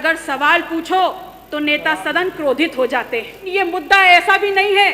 अगर सवाल पूछो तो नेता सदन क्रोधित हो जाते हैं। ये मुद्दा ऐसा भी नहीं है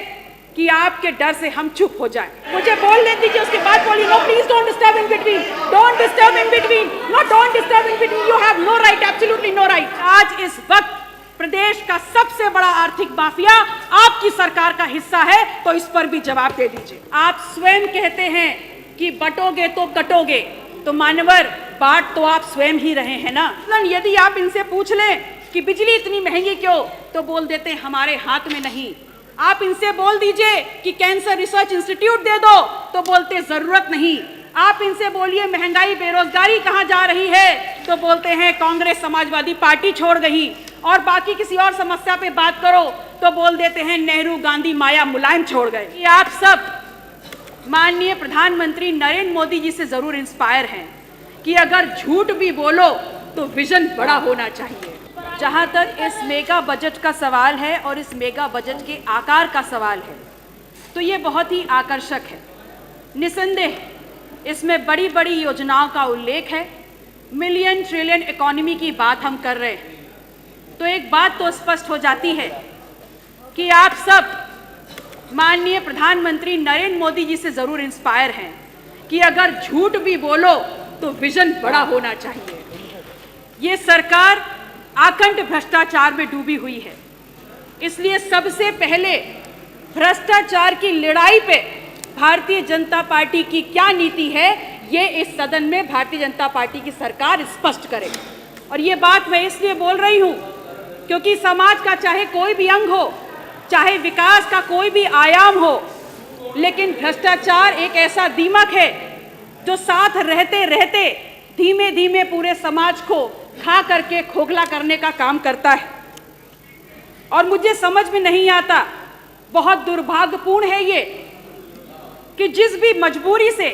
कि आपके डर से हम चुप हो जाएं। मुझे बोलने दीजिए, उसके बाद बोलिए। No please don't disturb in between, don't disturb in between, no don't disturb in between, you have no right, absolutely no right. आज इस वक्त प्रदेश का सबसे बड़ा आर्थिक माफिया आपकी सरकार का हिस्सा है, तो इस पर भी जवाब दे दीजिए। आप स्वयं कहते हैं कि बटोगे तो कटोगे, तो मान्यवर बांट तो आप स्वयं ही रहे हैं ना। यदि आप इनसे पूछ लें कि बिजली इतनी महंगी क्यों, तो बोल देते हमारे हाथ में नहीं। आप इनसे बोल दीजिए कि कैंसर रिसर्च इंस्टीट्यूट दे दो, तो बोलते जरूरत नहीं। आप इनसे बोलिए महंगाई बेरोजगारी कहां जा रही है, तो बोलते हैं कांग्रेस समाजवादी पार्टी छोड़ गई। और बाकी किसी और समस्या पे बात करो तो बोल देते हैं नेहरू गांधी माया मुलायम छोड़ गए। ये आप सब माननीय प्रधानमंत्री नरेंद्र मोदी जी से जरूर इंस्पायर हैं कि अगर झूठ भी बोलो तो विजन बड़ा होना चाहिए। जहां तक इस मेगा बजट का सवाल है और इस मेगा बजट के आकार का सवाल है, तो ये बहुत ही आकर्षक है। निसंदेह इसमें बड़ी बड़ी योजनाओं का उल्लेख है। मिलियन ट्रिलियन इकोनॉमी की बात हम कर रहे हैं, तो एक बात तो स्पष्ट हो जाती है कि आप सब माननीय प्रधानमंत्री नरेंद्र मोदी जी से जरूर इंस्पायर हैं कि अगर झूठ भी बोलो तो विजन बड़ा होना चाहिए। ये सरकार आकंठ भ्रष्टाचार में डूबी हुई है, इसलिए सबसे पहले भ्रष्टाचार की लड़ाई पे भारतीय जनता पार्टी की क्या नीति है, ये इस सदन में भारतीय जनता पार्टी की सरकार स्पष्ट करे। और ये बात मैं इसलिए बोल रही हूं क्योंकि समाज का चाहे कोई भी अंग हो, चाहे विकास का कोई भी आयाम हो, लेकिन भ्रष्टाचार एक ऐसा दीमक है जो साथ रहते रहते धीमे धीमे पूरे समाज को खा करके खोखला करने का काम करता है। और मुझे समझ में नहीं आता, बहुत दुर्भाग्यपूर्ण है ये कि जिस भी मजबूरी से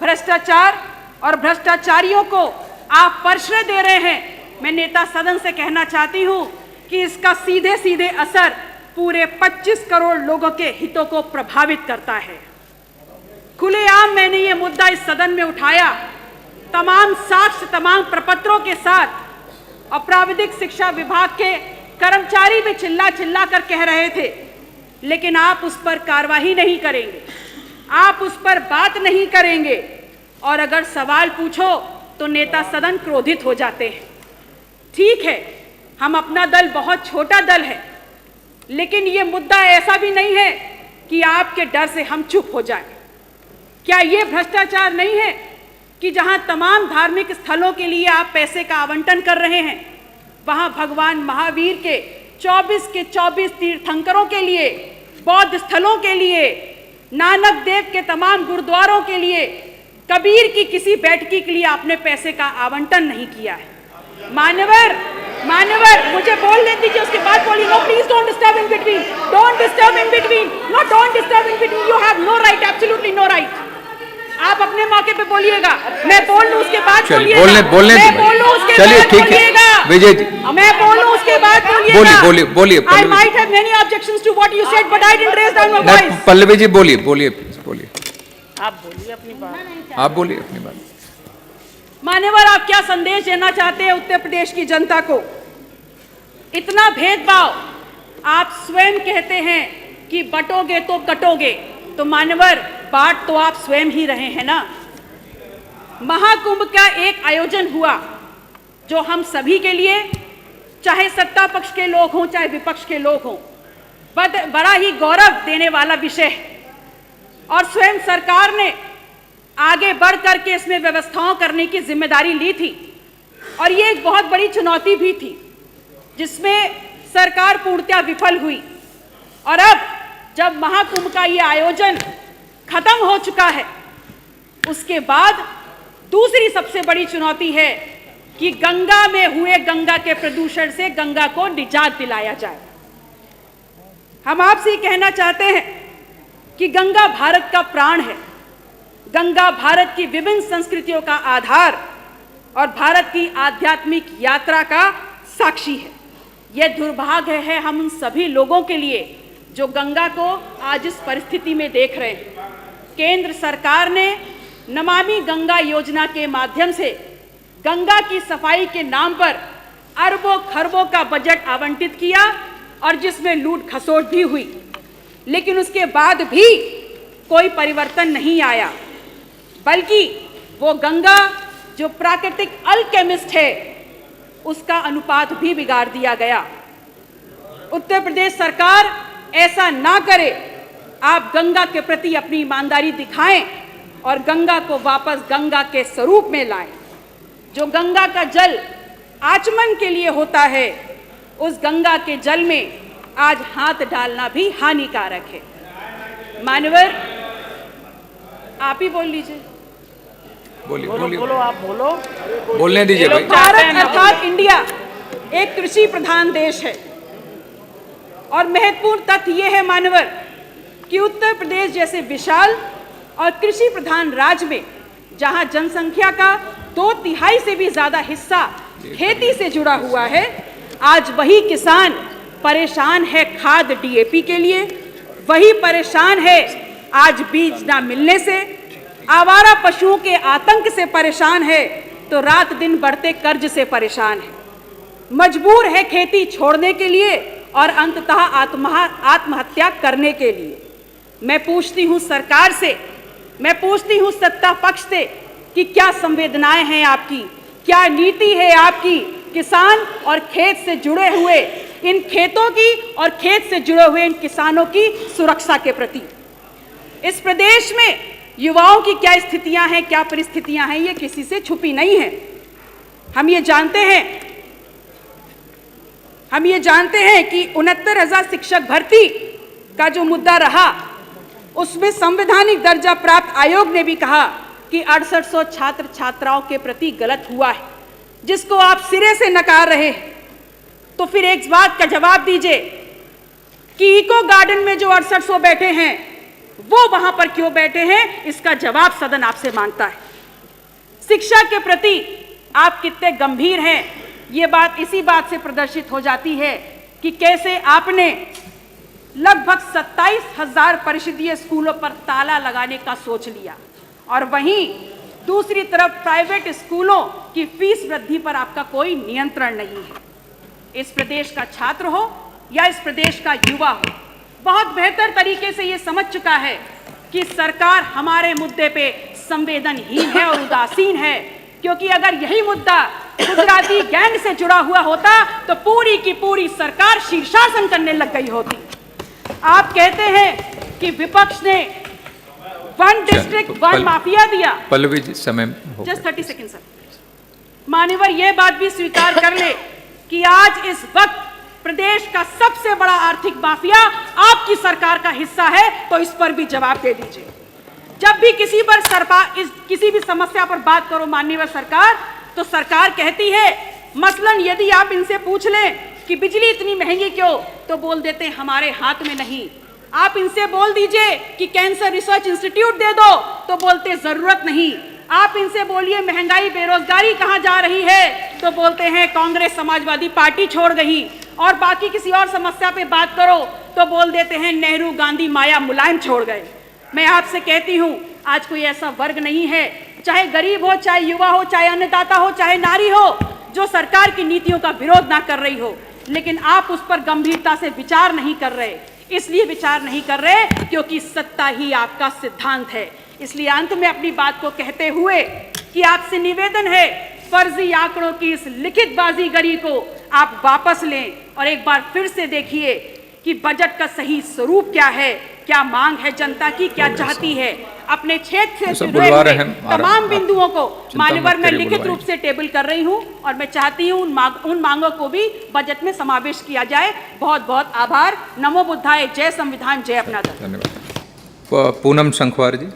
भ्रष्टाचार और भ्रष्टाचारियों को आप प्रश्रय दे रहे हैं, मैं नेता सदन से कहना चाहती हूं कि इसका सीधे सीधे असर पूरे 25 करोड़ लोगों के हितों को प्रभावित करता है। खुलेआम मैंने ये मुद्दा इस सदन में उठाया, तमाम साक्ष्य तमाम प्रपत्रों के साथ। अपराधिक शिक्षा विभाग के कर्मचारी भी चिल्ला चिल्ला कर कह रहे थे, लेकिन आप उस पर कार्रवाई नहीं करेंगे, आप उस पर बात नहीं करेंगे। और अगर सवाल पूछो तो नेता सदन क्रोधित हो जाते हैं। ठीक है, हम अपना दल बहुत छोटा दल है, लेकिन ये मुद्दा ऐसा भी नहीं है कि आपके डर से हम चुप हो जाएं। क्या ये भ्रष्टाचार नहीं है कि जहां तमाम धार्मिक स्थलों के लिए आप पैसे का आवंटन कर रहे हैं, वहां भगवान महावीर के 24 के 24 तीर्थंकरों के लिए, बौद्ध स्थलों के लिए, नानक देव के तमाम गुरुद्वारों के लिए, कबीर की किसी बैठकी के लिए आपने पैसे का आवंटन नहीं किया है। मान्यवर मुझे बोलने दीजिए, उसके बाद बोलिए। No please don't disturb in between, don't disturb in between, no don't disturb in between, you have no right, absolutely no right. आप अपने मौके पे बोलिएगा, मैं बोल लूं उसके बाद बोलिएगा, मैं बोलूं उसके बाद बोलिएगा, विजय जी मैं बोलूं उसके बाद बोलिएगा। बोलिए I might have many objections to what you said, but I didn't raise down my voice. Pallavi ji बोलिए। आप बोलिए अपनी बात। आप बोलिए अपनी बात। मान्यवर, आप क्या संदेश देना चाहते हैं उत्तर प्रदेश की जनता को? इतना भेदभाव आप स्वयं कहते हैं कि बटोगे तो कटोगे, तो मान्यवर बांट तो आप स्वयं ही रहे हैं ना। महाकुंभ का एक आयोजन हुआ जो हम सभी के लिए, चाहे सत्ता पक्ष के लोग हों चाहे विपक्ष के लोग हों, बड़ा ही गौरव देने वाला विषय है। और स्वयं सरकार ने आगे बढ़ करके इसमें व्यवस्थाओं करने की जिम्मेदारी ली थी। और ये एक बहुत बड़ी चुनौती भी थी जिसमें सरकार पूर्णतः विफल हुई। और अब जब महाकुंभ का ये आयोजन खत्म हो चुका है, उसके बाद दूसरी सबसे बड़ी चुनौती है कि गंगा में हुए गंगा के प्रदूषण से गंगा को निजात दिलाया जाए। हम आपसे कहना चाहते हैं कि गंगा भारत का प्राण है, गंगा भारत की विभिन्न संस्कृतियों का आधार और भारत की आध्यात्मिक यात्रा का साक्षी है। यह दुर्भाग्य है हम उन सभी लोगों के लिए जो गंगा को आज इस परिस्थिति में देख रहे हैं। केंद्र सरकार ने नमामि गंगा योजना के माध्यम से गंगा की सफाई के नाम पर अरबों खरबों का बजट आवंटित किया और जिसमें लूट खसोट भी हुई, लेकिन उसके बाद भी कोई परिवर्तन नहीं आया, बल्कि वो गंगा जो प्राकृतिक अल्केमिस्ट है उसका अनुपात भी बिगाड़ दिया गया। उत्तर प्रदेश सरकार ऐसा ना करे, आप गंगा के प्रति अपनी ईमानदारी दिखाएं और गंगा को वापस गंगा के स्वरूप में लाएं। जो गंगा का जल आचमन के लिए होता है, उस गंगा के जल में आज हाथ डालना भी हानिकारक है। मान्यवर, आप ही बोल लीजिए। बोलो आप बोलो, बोलने दीजिए भाई। भारत अर्थात इंडिया एक कृषि प्रधान देश है और महत्वपूर्ण तथ्य यह है मान्यवर कि उत्तर प्रदेश जैसे विशाल और कृषि प्रधान राज्य में जहां जनसंख्या का 2/3 से भी ज्यादा हिस्सा खेती से जुड़ा हुआ है, आज वही किसान परेशान है खाद DAP के लिए, वही परेशान है आज बीज ना मिलने से, आवारा पशुओं के आतंक से परेशान है, तो रात दिन बढ़ते कर्ज से परेशान है, मजबूर है खेती छोड़ने के लिए और अंततः आत्महत्या करने के लिए। मैं पूछती हूं सरकार से, मैं पूछती हूं सत्ता पक्ष से कि क्या संवेदनाएं हैं आपकी, क्या नीति है आपकी किसान और खेत से जुड़े हुए इन खेतों की और खेत से जुड़े हुए इन किसानों की सुरक्षा के प्रति। इस प्रदेश में युवाओं की क्या स्थितियां हैं, क्या परिस्थितियां हैं, ये किसी से छुपी नहीं है। हम ये जानते हैं कि 69,000 शिक्षक भर्ती का जो मुद्दा रहा, उसमें संवैधानिक दर्जा प्राप्त आयोग ने भी कहा कि 6800 छात्र छात्राओं के प्रति गलत हुआ है, जिसको आप सिरे से नकार रहे हैं। तो फिर एक बात का जवाब दीजिए कि इको गार्डन में जो 6800 बैठे हैं वो वहां पर क्यों बैठे हैं, इसका जवाब सदन आपसे मांगता है। शिक्षा के प्रति आप कितने गंभीर हैं, ये बात इसी बात से प्रदर्शित हो जाती है कि कैसे आपने लगभग 27,000 परिषदीय स्कूलों पर ताला लगाने का सोच लिया और वहीं दूसरी तरफ प्राइवेट स्कूलों की फीस वृद्धि पर आपका कोई नियंत्रण नहीं है। इस प्रदेश का छात्र हो या इस प्रदेश का युवा हो, बहुत बेहतर तरीके से ये समझ चुका है कि सरकार हमारे मुद्दे पे संवेदनहीन है और उदासीन है, क्योंकि अगर यही मुद्दा गुजराती गैंग से जुड़ा हुआ होता तो पूरी की पूरी सरकार शीर्षासन करने लग गई होती। आप कहते हैं कि विपक्ष ने 1 डिस्ट्रिक्ट 1 माफिया दिया। पल्लवी जी, समय जस्ट 30 सेकेंड सर। मान्यवर, यह बात भी स्वीकार कर ले कि आज इस वक्त प्रदेश का सबसे बड़ा आर्थिक माफिया आपकी सरकार का हिस्सा है, तो इस पर भी जवाब दे दीजिए। जब भी किसी भी समस्या पर बात करो माननीय सरकार, तो सरकार कहती है, मसलन यदि आप इनसे पूछ लें कि बिजली इतनी महंगी क्यों, तो बोल देते हैं हमारे हाथ में नहीं। आप इनसे बोल दीजिए कि कैंसर रिसर्च इंस्टीट्यूट दे दो, तो बोलते जरूरत नहीं। आप इनसे बोलिए महंगाई बेरोजगारी कहां जा रही है, तो बोलते हैं कांग्रेस समाजवादी पार्टी छोड़ गई। और बाकी किसी और समस्या पे बात करो तो बोल देते हैं नेहरू गांधी माया मुलायम छोड़ गए। मैं आपसे कहती हूं, आज कोई ऐसा वर्ग नहीं है, चाहे गरीब हो, चाहे युवा हो, चाहे अन्नदाता हो, चाहे नारी हो, जो सरकार की नीतियों का विरोध ना कर रही हो, लेकिन आप उस पर गंभीरता से विचार नहीं कर रहे। इसलिए विचार नहीं कर रहे क्योंकि सत्ता ही आपका सिद्धांत है। इसलिए अंत में अपनी बात को कहते हुए कि आपसे निवेदन है, फर्जी आंकड़ों की इस लिखित बाजीगरी को आप वापस लें और एक बार फिर से देखिए कि बजट का सही स्वरूप क्या है, क्या मांग है जनता की, क्या चाहती है। अपने क्षेत्र से जुड़े हुए तमाम बिंदुओं को मान्यवर में लिखित रूप से टेबल कर रही हूं और मैं चाहती हूं उन मांगों को भी बजट में समावेश किया जाए। बहुत बहुत आभार। नमो बुद्धाय। जय संविधान, जय अपना दल। धन्यवाद। पूनम शंखवार जी।